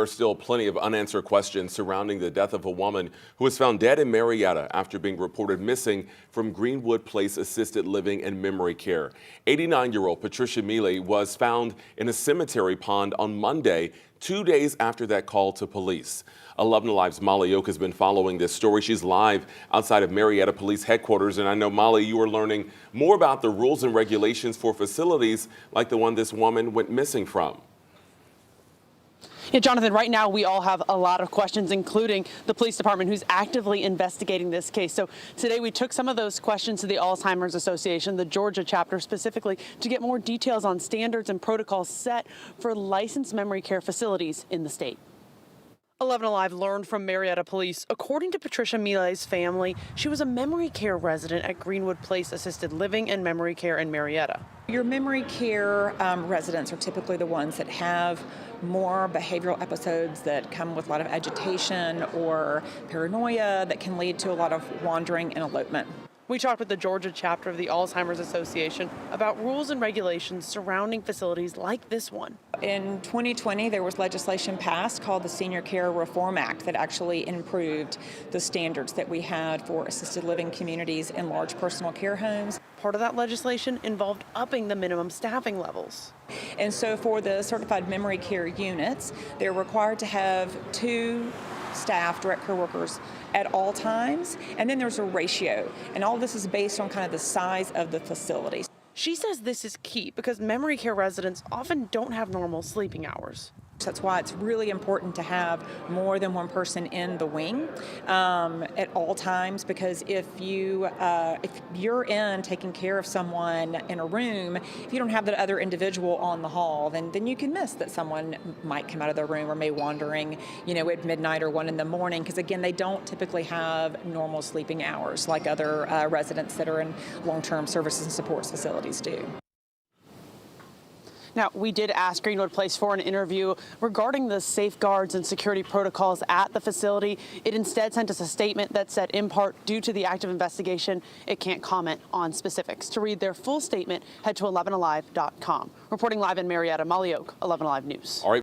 There are still plenty of unanswered questions surrounding the death of a woman who was found dead in Marietta after being reported missing from Greenwood Place Assisted Living and Memory Care. 89-year-old Patricia Miele was found in a cemetery pond on Monday, 2 days after that call to police. 11 Alive's Molly Oak has been following this story. She's live outside of Marietta Police Headquarters. And I know, Molly, you are learning more about the rules and regulations for facilities like the one this woman went missing from. Yeah, Jonathan, right now we all have a lot of questions, including the police department, who's actively investigating this case. So today we took some of those questions to the Alzheimer's Association, the Georgia chapter specifically, to get more details on standards and protocols set for licensed memory care facilities in the state. 11 Alive learned from Marietta Police. According to Patricia Miele's family, she was a memory care resident at Greenwood Place Assisted Living and Memory Care in Marietta. Your memory care residents are typically the ones that have more behavioral episodes that come with a lot of agitation or paranoia that can lead to a lot of wandering and elopement. We talked with the Georgia chapter of the Alzheimer's Association about rules and regulations surrounding facilities like this one. In 2020, there was legislation passed called the Senior Care Reform Act that actually improved the standards that we had for assisted living communities and large personal care homes. Part of that legislation involved upping the minimum staffing levels. And so for the certified memory care units, they're required to have 2 staff, direct care workers at all times, and then there's a ratio, and all this is based on kind of the size of the facilities. She says this is key because memory care residents often don't have normal sleeping hours. That's why it's really important to have more than one person in the wing at all times, because if you're in taking care of someone in a room, if you don't have that other individual on the hall, then you can miss that someone might come out of their room or may wandering, at midnight or 1 in the morning, because again, they don't typically have normal sleeping hours like other residents that are in long-term services and supports facilities do. Now, we did ask Greenwood Place for an interview regarding the safeguards and security protocols at the facility. It instead sent us a statement that said, in part, due to the active investigation, it can't comment on specifics. To read their full statement, head to 11alive.com. Reporting live in Marietta, Molly Oak, 11 Alive News. All right.